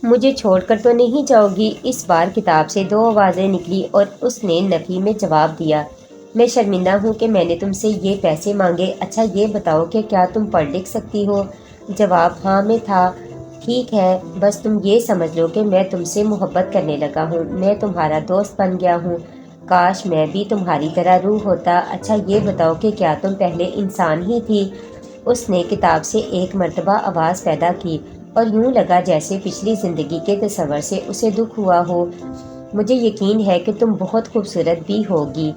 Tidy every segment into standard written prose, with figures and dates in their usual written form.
مجھے چھوڑ کر تو نہیں جاؤ گی؟ اس بار کتاب سے دو آوازیں نکلی اور اس نے نفی میں جواب دیا۔ میں شرمندہ ہوں کہ میں نے تم سے یہ پیسے مانگے۔ اچھا یہ بتاؤ کہ کیا تم پڑھ لکھ سکتی ہو؟ جواب ہاں میں تھا۔ ٹھیک ہے، بس تم یہ سمجھ لو کہ میں تم سے محبت کرنے لگا ہوں، میں تمہارا دوست بن گیا ہوں۔ کاش میں بھی تمہاری طرح روح ہوتا۔ اچھا یہ بتاؤ کہ کیا تم پہلے انسان ہی تھی؟ اس نے کتاب سے ایک مرتبہ آواز پیدا کی اور یوں لگا جیسے پچھلی زندگی کے تصور سے اسے دکھ ہوا ہو۔ مجھے یقین ہے کہ تم بہت خوبصورت بھی ہوگی۔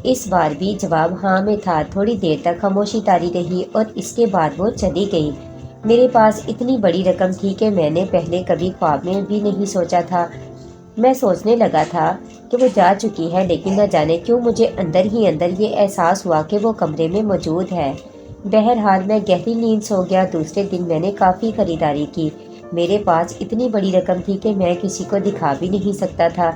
اس بار بھی جواب ہاں میں تھا۔ تھوڑی دیر تک خاموشی طاری رہی اور اس کے بعد وہ چلی گئی۔ میرے پاس اتنی بڑی رقم تھی کہ میں نے پہلے کبھی خواب میں بھی نہیں سوچا تھا۔ میں سوچنے لگا تھا کہ وہ جا چکی ہے، لیکن نہ جانے کیوں مجھے اندر ہی اندر یہ احساس ہوا کہ وہ کمرے میں موجود ہے۔ بہرحال میں گہری نیند سو گیا۔ دوسرے دن میں نے کافی خریداری کی۔ میرے پاس اتنی بڑی رقم تھی کہ میں کسی کو دکھا بھی نہیں سکتا تھا۔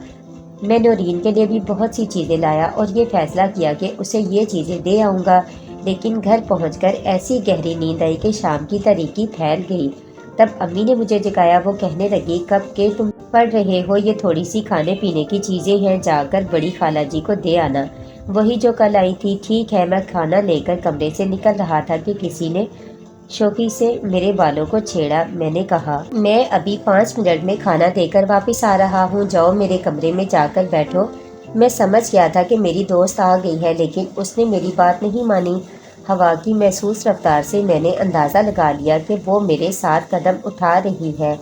میں نورین کے لیے بھی بہت سی چیزیں لایا اور یہ فیصلہ کیا کہ اسے یہ چیزیں دے آؤں گا، لیکن گھر پہنچ کر ایسی گہری نیند آئی کہ شام کی تاریکی پھیل گئی۔ تب امی نے مجھے جگایا۔ وہ کہنے لگی، کب کہ تم پڑھ رہے ہو، یہ تھوڑی سی کھانے پینے کی چیزیں ہیں، جا کر بڑی خالہ جی کو دے آنا، وہی جو کل آئی تھی۔ ٹھیک ہے۔ میں کھانا لے کر کمرے سے نکل رہا تھا کہ کسی نے شوخی سے میرے بالوں کو چھیڑا۔ میں نے کہا، میں ابھی 5 منٹ میں کھانا دے کر واپس آ رہا ہوں، جاؤ میرے کمرے میں جا کر بیٹھو۔ میں سمجھ گیا تھا کہ میری دوست آ گئی ہے، لیکن اس نے میری بات نہیں مانی۔ ہوا کی محسوس رفتار سے میں نے اندازہ لگا لیا کہ وہ میرے ساتھ قدم اٹھا رہی ہے۔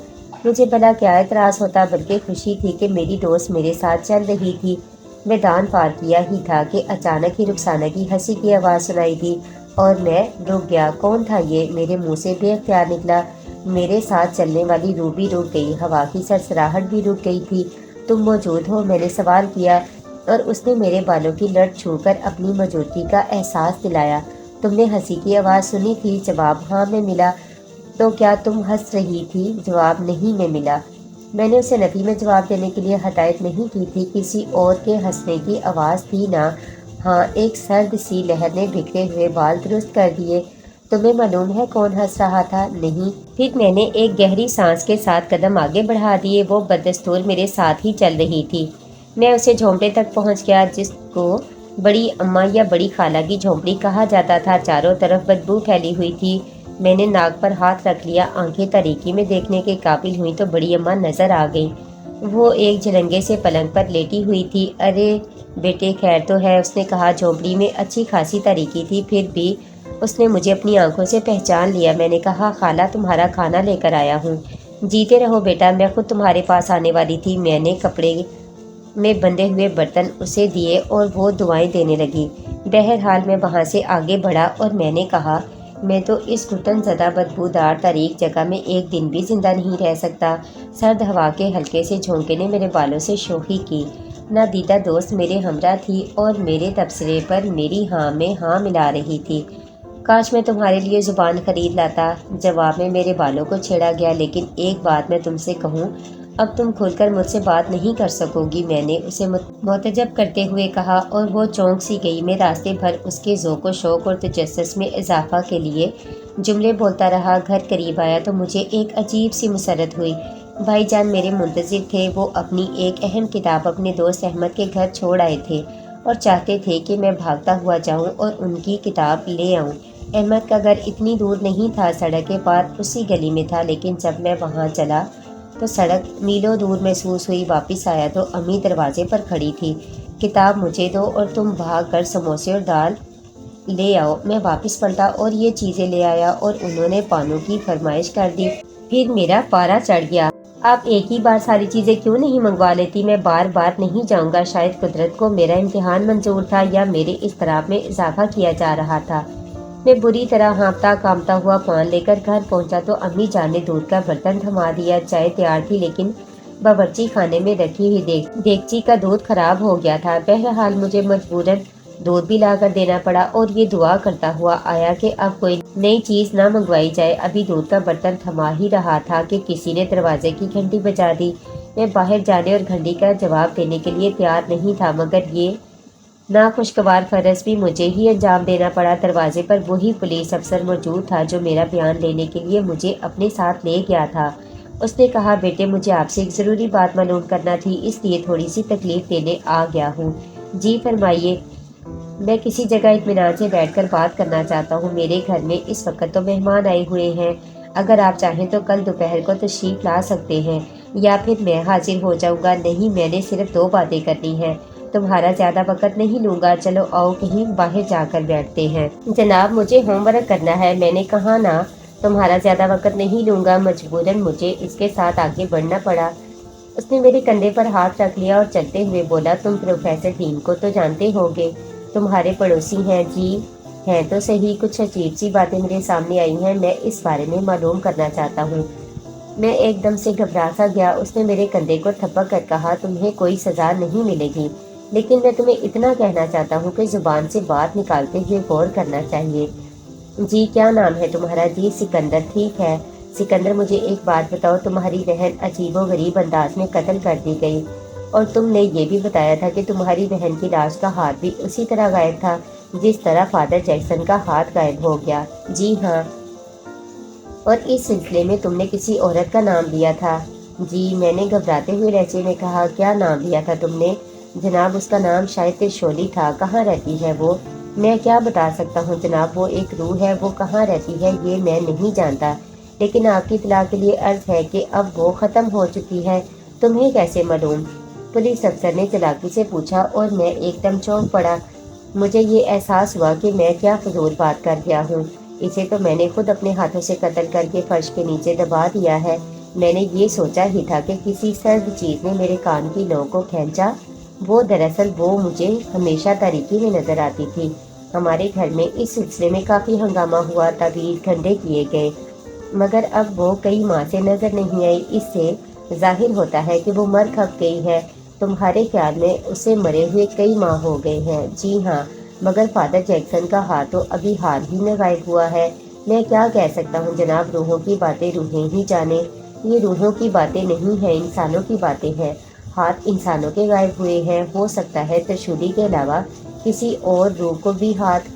مجھے بھلا کیا اعتراض ہوتا، بلکہ خوشی تھی کہ میری دوست میرے ساتھ چل رہی تھی۔ میدان پار کیا ہی تھا کہ اچانک ہی رخسانہ کی ہنسی کی آواز سنائی دی اور میں رک گیا۔ کون تھا یہ؟ میرے منہ سے بے اختیار نکلا۔ میرے ساتھ چلنے والی روح بھی رک گئی، ہوا کی سرسراہٹ بھی رک گئی تھی۔ تم موجود ہو؟ میں نے سوال کیا اور اس نے میرے بالوں کی لٹ چھو کر اپنی موجودگی کا احساس دلایا۔ تم نے ہنسی کی آواز سنی تھی؟ جواب ہاں میں ملا۔ تو کیا تم ہنس رہی تھی؟ جواب نہیں میں ملا۔ میں نے اسے نفی میں جواب دینے کے لیے ہدایت نہیں کی تھی، کسی اور کے ہنسنے کی آواز تھی نا۔ ہاں، ایک سرد سی لہر نے بکھرے ہوئے بال درست کر دیے۔ تمہیں معلوم ہے کون ہنس رہا تھا؟ نہیں۔ پھر میں نے ایک گہری سانس کے ساتھ قدم آگے بڑھا دیے۔ وہ بدستور میرے ساتھ ہی چل رہی تھی۔ میں اسے جھونپڑے تک پہنچ گیا، جس کو بڑی اماں یا بڑی خالہ کی جھونپڑی کہا جاتا تھا۔ چاروں طرف بدبو پھیلی ہوئی تھی۔ میں نے ناک پر ہاتھ رکھ لیا۔ آنکھیں تاریکی میں دیکھنے کے قابل ہوئیں تو بڑی اماں نظر آ گئی۔ وہ ایک جھلنگے سے پلنگ پر لیٹی ہوئی تھی۔ ارے بیٹے خیر تو ہے، اس نے کہا۔ جھونپڑی میں اچھی خاصی تاریکی تھی، پھر بھی اس نے مجھے اپنی آنکھوں سے پہچان لیا۔ میں نے کہا، خالہ تمہارا کھانا لے کر آیا ہوں۔ جیتے رہو بیٹا، میں خود تمہارے پاس آنے والی تھی۔ میں نے کپڑے میں بندھے ہوئے برتن اسے دیے اور وہ دعائیں دینے لگی۔ بہرحال میں وہاں سے آگے بڑھا اور میں نے کہا، میں تو اس گھٹن زدہ بدبودار تاریک جگہ میں ایک دن بھی زندہ نہیں رہ سکتا۔ سرد ہوا کے ہلکے سے جھونکے نے میرے بالوں سے شوخی کی۔ نادیدہ دوست میرے ہمراہ تھی اور میرے تبصرے پر میری ہاں میں ہاں ملا رہی تھی۔ کاش میں تمہارے لیے زبان خرید لاتا۔ جواب میں میرے بالوں کو چھیڑا گیا۔ لیکن ایک بات میں تم سے کہوں، اب تم کھل کر مجھ سے بات نہیں کر سکو گی، میں نے اسے متعجب کرتے ہوئے کہا اور وہ چونک سی گئی۔ میں راستے بھر اس کے ذوق و شوق اور تجسس میں اضافہ کے لیے جملے بولتا رہا۔ گھر قریب آیا تو مجھے ایک عجیب سی مسرت ہوئی۔ بھائی جان میرے منتظر تھے۔ وہ اپنی ایک اہم کتاب اپنے دوست احمد کے گھر چھوڑ آئے تھے اور چاہتے تھے کہ میں بھاگتا ہوا جاؤں اور ان کی کتاب لے آؤں۔ احمد کا گھر اتنی دور نہیں تھا، سڑک کے پار اسی گلی میں تھا، لیکن جب میں وہاں چلا تو سڑک میلوں دور محسوس ہوئی۔ واپس آیا تو امی دروازے پر کھڑی تھی۔ کتاب مجھے دو اور تم بھاگ کر سموسے اور دال لے آؤ۔ میں واپس پلٹا اور یہ چیزیں لے آیا اور انہوں نے پانوں کی فرمائش کر دی۔ پھر میرا پارا چڑھ گیا۔ آپ ایک ہی بار ساری چیزیں کیوں نہیں منگوا لیتی؟ میں بار بار نہیں جاؤں گا۔ شاید قدرت کو میرا امتحان منظور تھا یا میرے اضطراب میں اضافہ کیا جا رہا تھا۔ میں بری طرح ہانپتا کانپتا ہوا پان لے کر گھر پہنچا تو امی جان نے دودھ کا برتن تھما دیا۔ چائے تیار تھی، لیکن باورچی خانے میں رکھی ہوئی دیگچی کا دودھ خراب ہو گیا تھا۔ بہرحال مجھے مجبوراً دودھ بھی لا کر دینا پڑا اور یہ دعا کرتا ہوا آیا کہ اب کوئی نئی چیز نہ منگوائی جائے۔ ابھی دودھ کا برتن تھما ہی رہا تھا کہ کسی نے دروازے کی گھنٹی بجا دی۔ میں باہر جانے اور گھنٹی کا جواب دینے کے لیے تیار نہیں تھا، مگر یہ ناخوشگوار فرض بھی مجھے ہی انجام دینا پڑا۔ دروازے پر وہی پولیس افسر موجود تھا جو میرا بیان لینے کے لیے مجھے اپنے ساتھ لے گیا تھا۔ اس نے کہا بیٹے مجھے آپ سے ایک ضروری بات معلوم کرنا تھی، اس لیے تھوڑی سی تکلیف دینے آ گیا ہوں۔ جی فرمائیے۔ میں کسی جگہ اطمینان سے بیٹھ کر بات کرنا چاہتا ہوں، میرے گھر میں اس وقت تو مہمان آئے ہوئے ہیں، اگر آپ چاہیں تو کل دوپہر کو تشریف لا سکتے ہیں یا پھر میں حاضر ہو جاؤں گا۔ نہیں میں نے صرف 2 باتیں کرنی ہیں، تمہارا زیادہ وقت نہیں لوں گا، چلو آؤ کہیں باہر جا کر بیٹھتے ہیں۔ جناب مجھے ہوم ورک کرنا ہے، میں نے کہا نا تمہارا زیادہ وقت نہیں لوں گا، مجبوراً مجھے اس کے ساتھ آگے بڑھنا پڑا۔ اس نے میرے کندھے پر ہاتھ رکھ لیا اور چلتے ہوئے بولا تم پروفیسر ڈین کو تو جانتے ہوگے، تمہارے پڑوسی ہیں۔ جی ہیں تو صحیح، کچھ عجیب سی باتیں میرے سامنے آئی ہیں، میں اس بارے میں معلوم کرنا چاہتا ہوں۔ میں ایک دم سے گھبرا سا گیا۔ اس نے میرے کندھے کو تھپک کر کہا تمہیں کوئی سزا نہیں ملے گی، لیکن میں تمہیں اتنا کہنا چاہتا ہوں کہ زبان سے بات نکالتے ہوئے غور کرنا چاہیے۔ جی کیا نام ہے تمہارا؟ جی سکندر۔ ٹھیک ہے سکندر، مجھے ایک بات بتاؤ، تمہاری بہن عجیب و غریب انداز میں قتل کر دی گئی اور تم نے یہ بھی بتایا تھا کہ تمہاری بہن کی لاش کا ہاتھ بھی اسی طرح غائب تھا جس طرح فادر جیکسن کا ہاتھ غائب ہو گیا۔ جی ہاں۔ اور اس سلسلے میں تم نے کسی عورت کا نام لیا تھا؟ جی میں نے گھبراتے ہوئے لہجے میں کہا کیا نام لیا تھا تم نے؟ جناب اس کا نام شاید ترشولی تھا، کہاں رہتی ہے وہ؟ میں کیا بتا سکتا ہوں جناب، وہ ایک روح ہے، وہ کہاں رہتی ہے یہ میں نہیں جانتا، لیکن آپ کی اطلاع کے لیے عرض ہے کہ اب وہ ختم ہو چکی ہے۔ تمہیں کیسے معلوم؟ پولیس افسر نے چلاکی سے پوچھا اور میں ایک دم چونک پڑا۔ مجھے یہ احساس ہوا کہ میں کیا فضول بات کر گیا ہوں، اسے تو میں نے خود اپنے ہاتھوں سے قتل کر کے فرش کے نیچے دبا دیا ہے۔ میں نے یہ سوچا ہی تھا کہ کسی سرد چیز نے میرے کان کی نوک کو کھینچا، وہ دراصل وہ مجھے ہمیشہ تاریکی میں نظر آتی تھی۔ ہمارے گھر میں اس سلسلے میں کافی ہنگامہ ہوا، تعویذ ٹھنڈے کیے گئے، مگر اب وہ کئی ماہ سے نظر نہیں آئی، اس سے ظاہر ہوتا ہے کہ وہ مر کھپ گئی ہے۔ تمہارے خیال میں اسے مرے ہوئے کئی ماہ ہو گئے ہیں؟ جی ہاں، مگر فادر جیکسن کا ہاتھ تو ابھی حال ہی میں غائب ہوا ہے۔ میں کیا کہہ سکتا ہوں جناب، روحوں کی باتیں روحیں ہی جانے، یہ روحوں کی باتیں نہیں ہیں، انسانوں کی باتیں ہیں۔ ہاتھ انسانوں کے غائب ہوئے ہیں، ہو سکتا ہے ترشولی کے علاوہ کسی اور روح کو بھی ہاتھ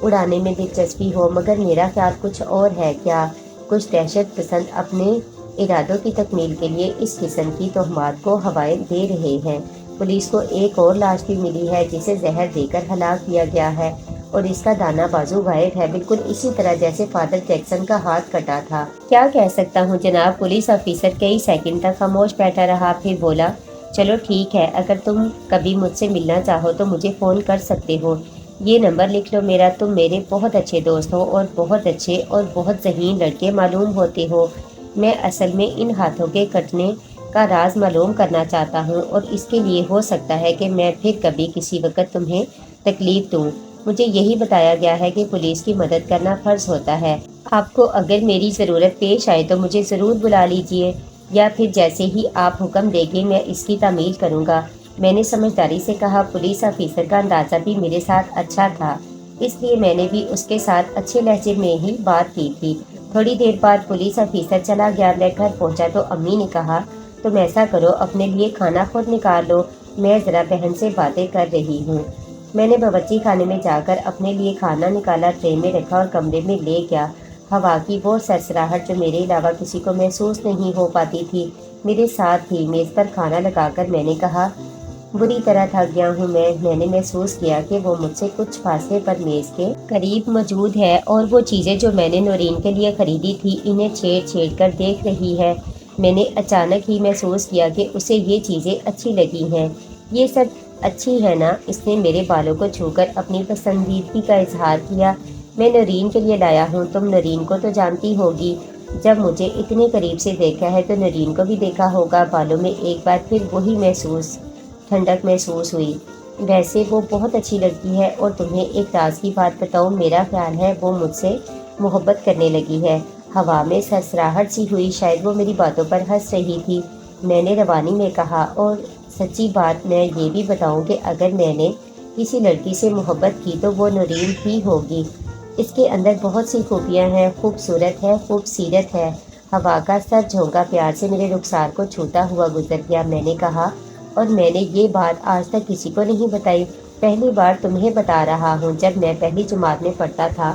اڑانے میں دلچسپی ہو، مگر میرا خیال کچھ اور ہے۔ کیا کچھ دہشت پسند اپنے ارادوں کی تکمیل کے لیے اس قسم کی تہمات کو ہوائیں دے رہے ہیں؟ پولیس کو ایک اور لاش بھی ملی ہے جسے زہر دے کر ہلاک کیا گیا ہے اور اس کا دانہ بازو غائب ہے، بالکل اسی طرح جیسے فادر جیکسن کا ہاتھ کٹا تھا۔ کیا کہہ سکتا ہوں جناب؟ پولیس آفیسر کئی سیکنڈ تک خاموش بیٹھا رہا، پھر بولا چلو ٹھیک ہے، اگر تم کبھی مجھ سے ملنا چاہو تو مجھے فون کر سکتے ہو، یہ نمبر لکھ لو میرا، تم میرے بہت اچھے دوست ہو اور بہت اچھے اور بہت ذہین لڑکے معلوم ہوتے ہو۔ میں اصل میں ان ہاتھوں کے کٹنے کا راز معلوم کرنا چاہتا ہوں اور اس کے لیے ہو سکتا ہے کہ میں پھر کبھی کسی وقت تمہیں تکلیف دوں۔ مجھے یہی بتایا گیا ہے کہ پولیس کی مدد کرنا فرض ہوتا ہے، آپ کو اگر میری ضرورت پیش آئے تو مجھے ضرور بلا لیجئے، یا پھر جیسے ہی آپ حکم دیں گے میں اس کی تعمیل کروں گا۔ میں نے سمجھداری سے کہا، پولیس آفیسر کا اندازہ بھی میرے ساتھ اچھا تھا، اس لیے میں نے بھی اس کے ساتھ اچھے لہجے میں ہی بات کی تھی۔ تھوڑی دیر بعد پولیس آفیسر چلا گیا۔ میں گھر پہنچا تو امی نے کہا تم ایسا کرو اپنے لیے کھانا خود نکال لو، میں ذرا بہن سے باتیں کر رہی ہوں۔ میں نے باورچی خانے میں جا کر اپنے لیے کھانا نکالا، ٹرے میں رکھا اور کمرے میں لے گیا۔ ہوا کی وہ سرسراہٹ جو میرے علاوہ کسی کو محسوس نہیں ہو پاتی تھی میرے ساتھ تھی۔ میز پر کھانا لگا کر میں نے کہا بری طرح تھک گیا ہوں میں نے محسوس کیا کہ وہ مجھ سے کچھ فاصلے پر میز کے قریب موجود ہے اور وہ چیزیں جو میں نے نورین کے لیے خریدی تھی انہیں چھیڑ چھیڑ کر دیکھ رہی ہے۔ میں نے اچانک ہی محسوس کیا کہ اسے یہ چیزیں اچھی لگی ہیں۔ یہ سب اچھی ہے نا؟ اس نے میرے بالوں کو چھو کر اپنی پسندیدگی کا اظہار کیا۔ میں نورین کے لیے لایا ہوں، تم نورین کو تو جانتی ہوگی، جب مجھے اتنے قریب سے دیکھا ہے تو نورین کو بھی دیکھا ہوگا۔ بالوں میں ایک بار پھر وہی ٹھنڈک محسوس ہوئی۔ ویسے وہ بہت اچھی لڑکی ہے اور تمہیں ایک راز کی بات بتاؤں، میرا خیال ہے وہ مجھ سے محبت کرنے لگی ہے۔ ہوا میں سرسراہٹ سی ہوئی، شاید وہ میری باتوں پر ہنس رہی تھی۔ میں نے روانی میں کہا اور سچی بات میں یہ بھی بتاؤں کہ اگر میں نے کسی لڑکی سے محبت کی تو وہ نورین ہی ہوگی۔ اس کے اندر بہت سی خوبیاں ہیں، خوبصورت ہے، خوبصیرت ہے۔ ہوا کا سر جھونکا پیار سے میرے رخسار کو چھوتا ہوا گزر گیا۔ میں نے کہا اور میں نے یہ بات آج تک کسی کو نہیں بتائی، پہلی بار تمہیں بتا رہا ہوں۔ جب میں پہلی جماعت میں پڑھتا تھا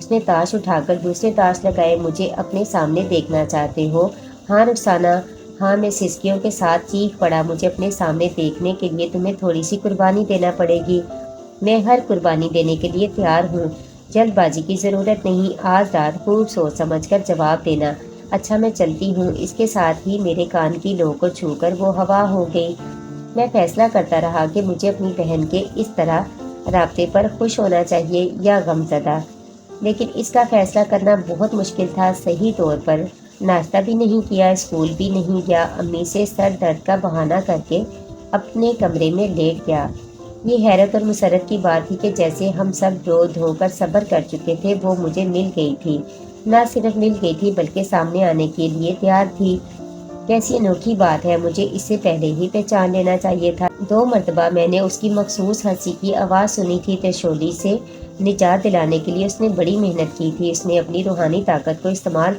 اس نے تاش اٹھا کر دوسرے تاش لگائے۔ مجھے اپنے سامنے دیکھنا چاہتے ہو؟ ہاں رخسانہ، ہاں، میں سسکیوں کے ساتھ چیخ پڑا۔ مجھے اپنے سامنے دیکھنے کے لیے تمہیں تھوڑی سی قربانی دینا پڑے گی۔ میں ہر قربانی دینے کے لیے تیار ہوں، جلد بازی کی ضرورت نہیں۔ آج رات خوب سوچ سمجھ کر جواب دینا۔ اچھا میں چلتی ہوں۔ اس کے ساتھ ہی میرے کان کی لو کو چھو کر وہ ہوا ہو گئی۔ میں فیصلہ کرتا رہا کہ مجھے اپنی بہن کے اس طرح رابطے پر خوش ہونا چاہیے یا غم زدہ، لیکن اس کا فیصلہ کرنا بہت مشکل تھا۔ صحیح طور پر ناشتہ بھی نہیں کیا، اسکول بھی نہیں گیا، امی سے سر درد کا بہانہ کر کے اپنے کمرے میں لیٹ گیا۔ یہ حیرت اور مسرت کی بات تھی کہ جیسے ہم سب رو دھو کر صبر کر چکے تھے، وہ مجھے مل گئی تھی۔ نہ صرف مل گئی تھی بلکہ سامنے آنے کے لیے تیار تھی۔ کیسی انوکھی بات ہے، مجھے اس سے پہلے ہی پہچان لینا چاہیے تھا۔ 2 مرتبہ میں نے اس کی مخصوص ہنسی کی آواز سنی تھی۔ ترشولی سے نجات دلانے کے لیے اس نے بڑی محنت کی تھی۔ اس نے اپنی روحانی طاقت کو استعمال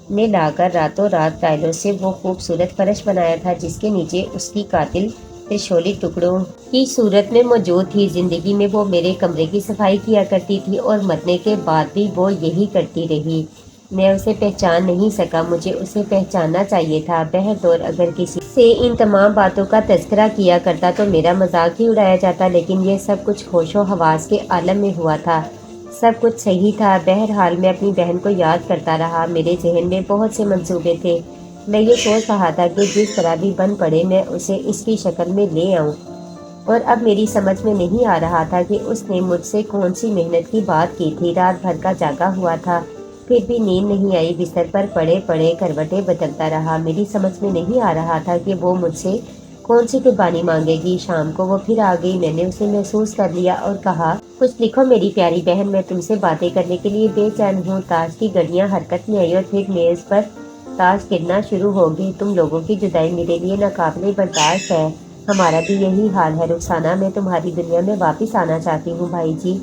میں لا کر راتوں رات ٹائلوں سے وہ خوبصورت فرش بنایا تھا جس کے نیچے اس کی قاتل ترشولی ٹکڑوں کی صورت میں موجود تھی۔ زندگی میں وہ میرے کمرے کی صفائی کیا کرتی تھی اور مرنے کے بعد بھی وہ یہی کرتی رہی۔ میں اسے پہچان نہیں سکا، مجھے اسے پہچاننا چاہیے تھا۔ بہرطور اگر کسی سے ان تمام باتوں کا تذکرہ کیا کرتا تو میرا مذاق ہی اڑایا جاتا، لیکن یہ سب کچھ ہوش و حواس کے عالم میں ہوا تھا۔ سب کچھ صحیح تھا۔ بہرحال میں اپنی بہن کو یاد کرتا رہا۔ میرے ذہن میں بہت سے منصوبے تھے۔ میں یہ سوچ رہا تھا کہ جس طرح بھی بن پڑے میں اسے اس کی شکل میں لے آؤں، اور اب میری سمجھ میں نہیں آ رہا تھا کہ اس نے مجھ سے کون سی محنت کی بات کی تھی۔ رات بھر کا جاگا ہوا تھا، پھر بھی نیند نہیں آئی۔ بستر پر پڑے پڑے کروٹیں بدلتا رہا۔ میری سمجھ میں نہیں آ رہا تھا کہ وہ مجھ سے کون سی قربانی مانگے گی۔ شام کو وہ پھر آ گئی۔ میں نے اسے محسوس کر لیا اور کہا، کچھ لکھو میری پیاری بہن، میں تم سے باتیں کرنے کے لیے بے چین ہوں۔ تاش کی گڑیاں حرکت میں آئی اور پھر میز پر تاش گرنا شروع ہو گئی۔ تم لوگوں کی جدائی میرے لیے ناقابل برداشت ہے۔ ہمارا بھی یہی حال ہے رخسانہ۔ میں تمہاری دنیا میں واپس آنا چاہتی ہوں بھائی جی۔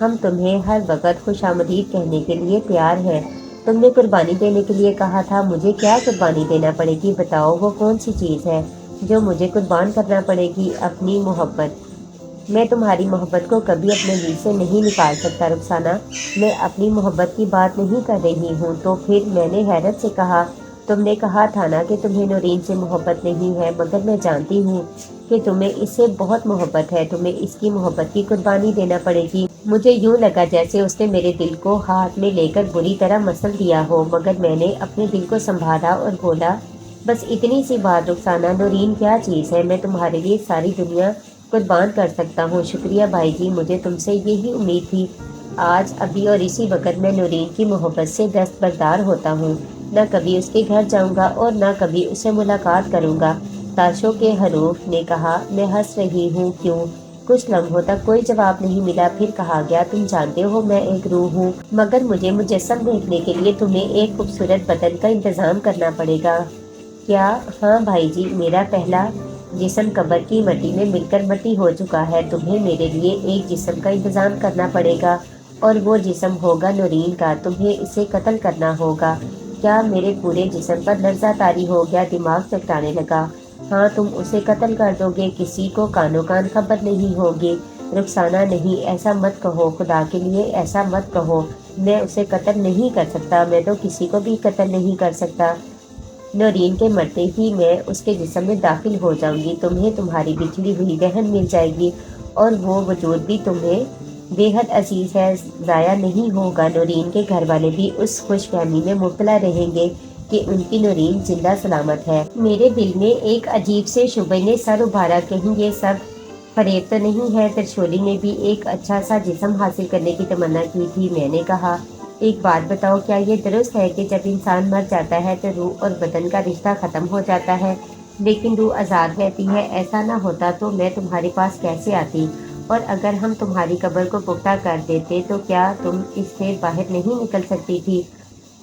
ہم تمہیں ہر وقت خوش آمدید کہنے کے لیے تیار ہیں۔ تم نے قربانی دینے کے لیے کہا تھا، مجھے کیا قربانی دینا پڑے گی؟ بتاؤ، وہ کون سی چیز ہے جو مجھے قربان کرنا پڑے گی؟ اپنی محبت۔ میں تمہاری محبت کو کبھی اپنے دل سے نہیں نکال سکتا رخسانہ۔ میں اپنی محبت کی بات نہیں کر رہی ہوں۔ تو پھر؟ میں نے حیرت سے کہا۔ تم نے کہا تھا نا کہ تمہیں نورین سے محبت نہیں ہے، مگر میں جانتی ہوں کہ تمہیں اس سے بہت محبت ہے۔ تمہیں اس کی محبت کی قربانی دینا پڑے گی۔ مجھے یوں لگا جیسے اس نے میرے دل کو ہاتھ میں لے کر بری طرح مسل دیا ہو، مگر میں نے اپنے دل کو سنبھالا اور بولا، بس اتنی سی بات رخسانہ۔ نورین کیا چیز ہے؟ میں تمہارے لیے ساری دنیا قربان کر سکتا ہوں۔ شکریہ بھائی جی، مجھے تم سے یہی امید تھی۔ آج ابھی اور اسی وقت میں نورین کی محبت سے دستبردار ہوتا ہوں۔ نہ کبھی اس کے گھر جاؤں گا اور نہ کبھی اس سے ملاقات کروں گا۔ تاشوں کے حروف نے کہا۔ میں ہنس رہی ہوں۔ کیوں؟ کچھ لمحوں تک کوئی جواب نہیں ملا۔ پھر کہا گیا، تم جانتے ہو میں ایک روح ہوں، مگر مجھے مجسم دیکھنے کے لیے تمہیں ایک خوبصورت بدن کا انتظام کرنا پڑے گا۔ کیا؟ ہاں بھائی جی، میرا پہلا جسم قبر کی مٹی میں مل کر مٹی ہو چکا ہے۔ تمہیں میرے لیے ایک جسم کا انتظام کرنا پڑے گا اور وہ جسم ہوگا نورین کا۔ تمہیں اسے قتل کرنا ہوگا۔ کیا؟ میرے پورے جسم پر لرزہ طاری ہو گیا، دماغ چکرانے لگا۔ ہاں، تم اسے قتل کر دو گے، کسی کو کانوں کان خبر نہیں ہوگی۔ رخسانہ نہیں، ایسا مت کہو، خدا کے لیے ایسا مت کہو۔ میں اسے قتل نہیں کر سکتا، میں تو کسی کو بھی قتل نہیں کر سکتا۔ نورین کے مرتے ہی میں اس کے جسم میں داخل ہو جاؤں گی۔ تمہیں تمہاری بچھڑی ہوئی بہن مل جائے گی اور وہ وجود بھی تمہیں بے حد عزیز ہے، ضائع نہیں ہوگا۔ نورین کے گھر والے بھی اس خوش فہمی میں مبتلا رہیں گے کہ ان کی نورین زندہ سلامت ہے۔ میرے دل میں ایک عجیب سے شبہ نے سر ابھارا، کہیں یہ سب فریب تو نہیں ہے؟ ترشولی نے بھی ایک اچھا سا جسم حاصل کرنے کی تمنا کی تھی۔ میں نے کہا، ایک بات بتاؤ، کیا یہ درست ہے کہ جب انسان مر جاتا ہے تو روح اور بدن کا رشتہ ختم ہو جاتا ہے لیکن روح آزاد رہتی ہے؟ ایسا نہ ہوتا تو میں تمہارے پاس کیسے آتی؟ اور اگر ہم تمہاری قبر کو پختہ کر دیتے تو کیا تم اس سے باہر نہیں نکل سکتی تھی؟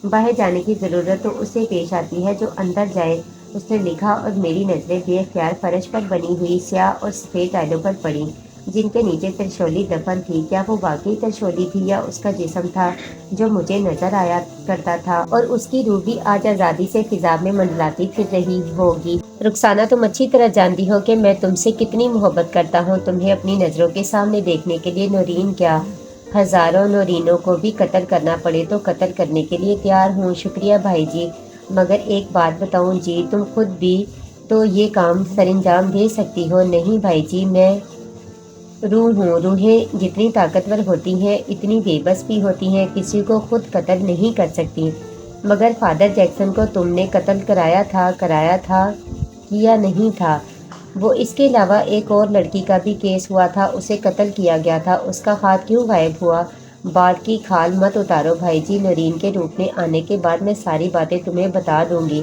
باہر جانے کی ضرورت تو اسے پیش آتی ہے جو اندر جائے، اس نے لکھا، اور میری نظریں بے اختیار فرش پر بنی ہوئی سیاہ اور سفید ٹائلوں پر پڑیں جن کے نیچے ترشولی دفن تھی۔ کیا وہ واقعی ترشولی تھی یا اس کا جسم تھا جو مجھے نظر آیا کرتا تھا اور اس کی روح بھی آج آزادی سے فضا میں منڈلاتی پھر رہی ہوگی؟ رخسانہ، تم اچھی طرح جانتی ہو کہ میں تم سے کتنی محبت کرتا ہوں۔ تمہیں اپنی نظروں کے سامنے دیکھنے کے لیے نورین کیا ہزاروں نورینوں کو بھی قتل کرنا پڑے تو قتل کرنے کے لیے تیار ہوں۔ شکریہ بھائی جی، مگر ایک بات بتاؤں جی، تم خود بھی تو یہ کام سر انجام دے سکتی ہو۔ نہیں بھائی جی، میں روح ہوں، روحیں جتنی طاقتور ہوتی ہیں اتنی بے بس بھی ہوتی ہیں، کسی کو خود قتل نہیں کر سکتی۔ مگر فادر جیکسن کو تم نے قتل کرایا تھا یا نہیں تھا؟ وہ اس کے علاوہ ایک اور لڑکی کا بھی کیس ہوا تھا، اسے قتل کیا گیا تھا، اس کا ہاتھ کیوں غائب ہوا؟ بات کی کھال مت اتارو بھائی جی، نورین کے روپ میں آنے کے بعد میں ساری باتیں تمہیں بتا دوں گی۔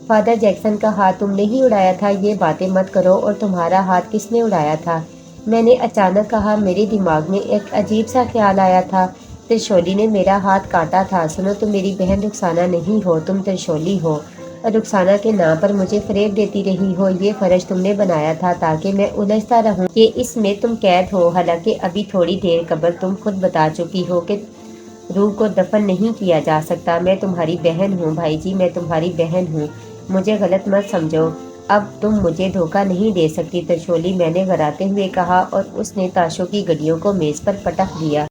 فادر جیکسن کا ہاتھ تم نے ہی اڑایا تھا، یہ باتیں مت کرو۔ اور تمہارا ہاتھ کس نے اڑایا تھا؟ میں نے اچانک کہا، میرے دماغ میں ایک عجیب سا خیال آیا تھا۔ ترشولی نے میرا ہاتھ کاٹا تھا۔ سنو، تم میری بہن رخسانہ نہیں ہو، تم ترشولی ہو، اور رخسانہ کے نام پر مجھے فریب دیتی رہی ہو۔ یہ فرش تم نے بنایا تھا تاکہ میں الجھتا رہوں کہ اس میں تم قید ہو، حالانکہ ابھی تھوڑی دیر قبل تم خود بتا چکی ہو کہ روح کو دفن نہیں کیا جا سکتا۔ میں تمہاری بہن ہوں بھائی جی، میں تمہاری بہن ہوں، مجھے غلط مت سمجھو۔ اب تم مجھے دھوکہ نہیں دے سکتی ترشولی، میں نے غراتے ہوئے کہا، اور اس نے تاشوں کی گڈیوں کو میز پر پٹک دیا۔